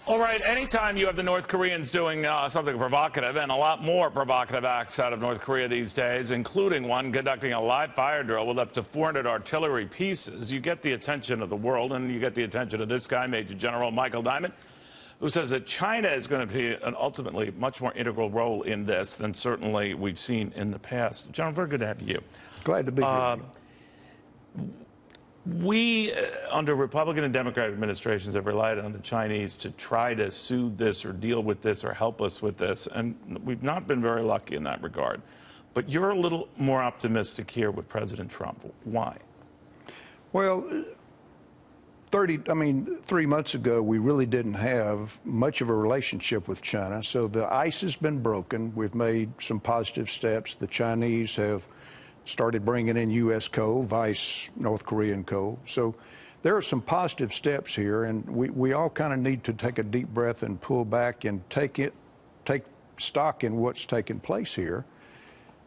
All right, anytime you have the North Koreans doing something provocative, and a lot more provocative acts out of North Korea these days, including one conducting a live fire drill with up to 400 artillery pieces, you get the attention of the world, and you get the attention of this guy, Major General Michael Diamond, who says that China is going to be an ultimately much more integral role in this than certainly we've seen in the past. General, very good to have you. Glad to be here. We, under Republican and Democratic administrations, have relied on the Chinese to try to soothe this or deal with this or help us with this, and we've not been very lucky in that regard. But you're a little more optimistic here with President Trump. Why? Well, 3 months ago, we really didn't have much of a relationship with China, so the ice has been broken. We've made some positive steps. The Chinese have started bringing in U.S. coal, vice North Korean coal. So there are some positive steps here, and we all kind of need to take a deep breath and pull back and take stock in what's taking place here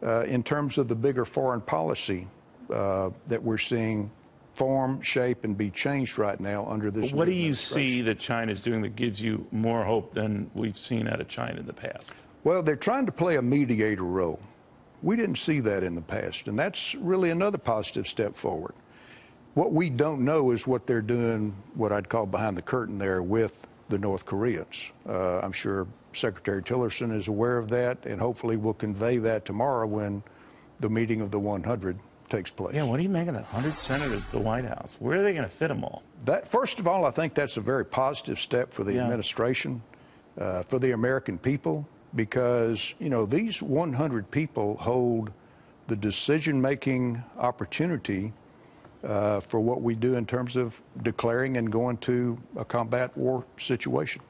in terms of the bigger foreign policy that we're seeing form, shape, and be changed right now under this. What do you see that China's doing that gives you more hope than we've seen out of China in the past? Well, they're trying to play a mediator role. We didn't see that in the past, and that's really another positive step forward. What we don't know is what they're doing, what I'd call behind the curtain there with the North Koreans. I'm sure Secretary Tillerson is aware of that, and hopefully will convey that tomorrow when the meeting of the 100 takes place. Yeah, what do you make of the 100 senators at the White House? Where are they going to fit them all? First of all, I think that's a very positive step for the administration, for the American people. Because, you know, these 100 people hold the decision-making opportunity for what we do in terms of declaring and going to a combat war situation.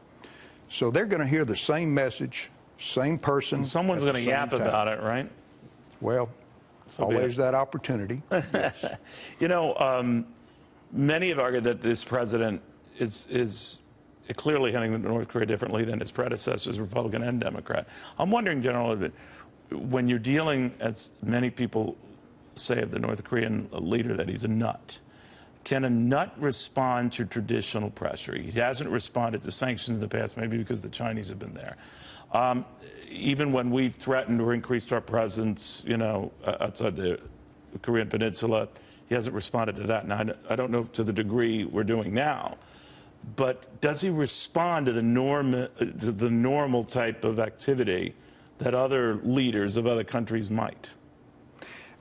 So they're going to hear the same message, same person. And someone's going to yap about it, right? Well, always that opportunity. Yes. You know, many have argued that this president is clearly handling North Korea differently than his predecessors, Republican and Democrat. I'm wondering, General, when you're dealing, as many people say of the North Korean leader, that he's a nut, can a nut respond to traditional pressure? He hasn't responded to sanctions in the past, maybe because the Chinese have been there. Even when we've threatened or increased our presence, you know, outside the Korean Peninsula, he hasn't responded to that. Now, I don't know to the degree we're doing now. But does he respond to the normal type of activity that other leaders of other countries might?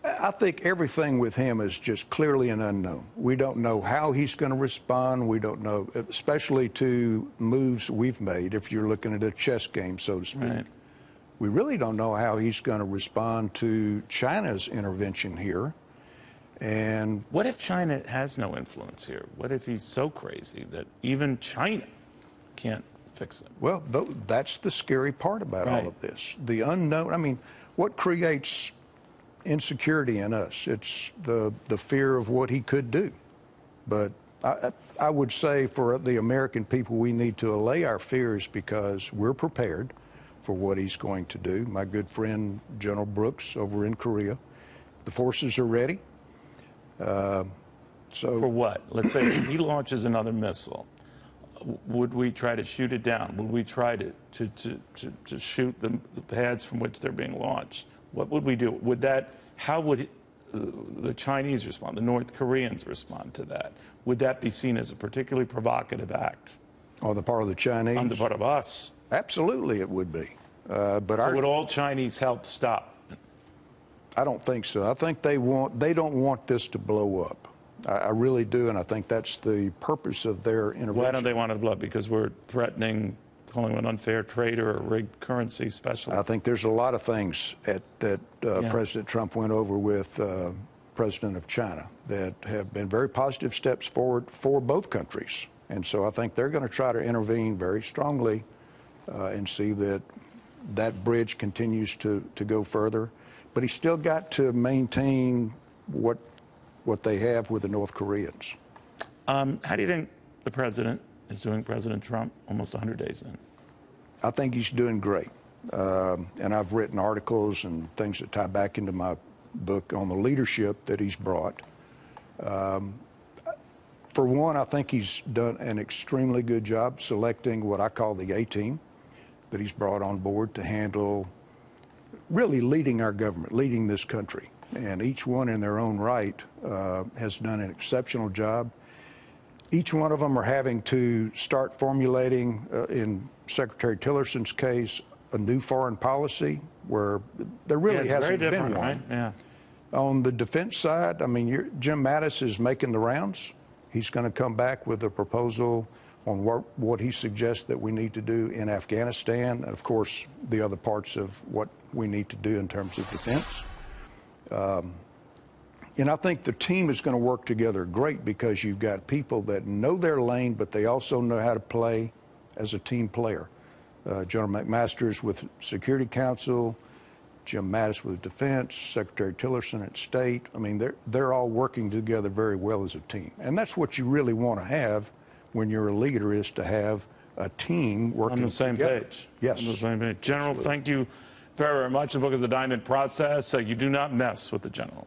I think everything with him is just clearly an unknown. We don't know how he's going to respond. We don't know, especially to moves we've made, if you're looking at a chess game, so to speak. Right. We really don't know how he's going to respond to China's intervention here. And what if China has no influence here? What if he's so crazy that even China can't fix it? Well, that's the scary part about all of this. The unknown. I mean, what creates insecurity in us? It's the fear of what he could do. But I would say for the American people, we need to allay our fears because we're prepared for what he's going to do. My good friend General Brooks over in Korea, the forces are ready. So for what? Let's say he launches another missile. Would we try to shoot it down? Would we try to shoot the pads from which they're being launched? What would we do? How would the Chinese respond? The North Koreans respond to that? Would that be seen as a particularly provocative act? On the part of the Chinese? On the part of us? Absolutely, it would be. So would all Chinese help stop? I don't think so. I think they don't want this to blow up. I really do, and I think that's the purpose of their intervention. Why don't they want it to blow up? Because we're threatening, calling him an unfair trade or a rigged currency specialist? I think there's a lot of things that President Trump went over with President of China that have been very positive steps forward for both countries. And so I think they're going to try to intervene very strongly and see that that bridge continues to go further. But he's still got to maintain what they have with the North Koreans. How do you think the president is doing, President Trump, almost 100 days in? I think he's doing great. And I've written articles and things that tie back into my book on the leadership that he's brought. For one, I think he's done an extremely good job selecting what I call the A-team that he's brought on board to handle really leading our government, leading this country. And each one in their own right has done an exceptional job. Each one of them are having to start formulating, in Secretary Tillerson's case, a new foreign policy where there really hasn't been one. Right? Yeah. On the defense side, I mean, Jim Mattis is making the rounds. He's going to come back with a proposal on what he suggests that we need to do in Afghanistan, and of course, the other parts of what we need to do in terms of defense. And I think the team is going to work together great because you've got people that know their lane, but they also know how to play as a team player. General McMaster's with Security Council, Jim Mattis with Defense, Secretary Tillerson at State. I mean, they're all working together very well as a team. And that's what you really want to have when you're a leader, is to have a team working on the same together. page. Yes. On the same page. General, Absolutely. thank you very, very much. The book is The Diamond Process. You do not mess with the general.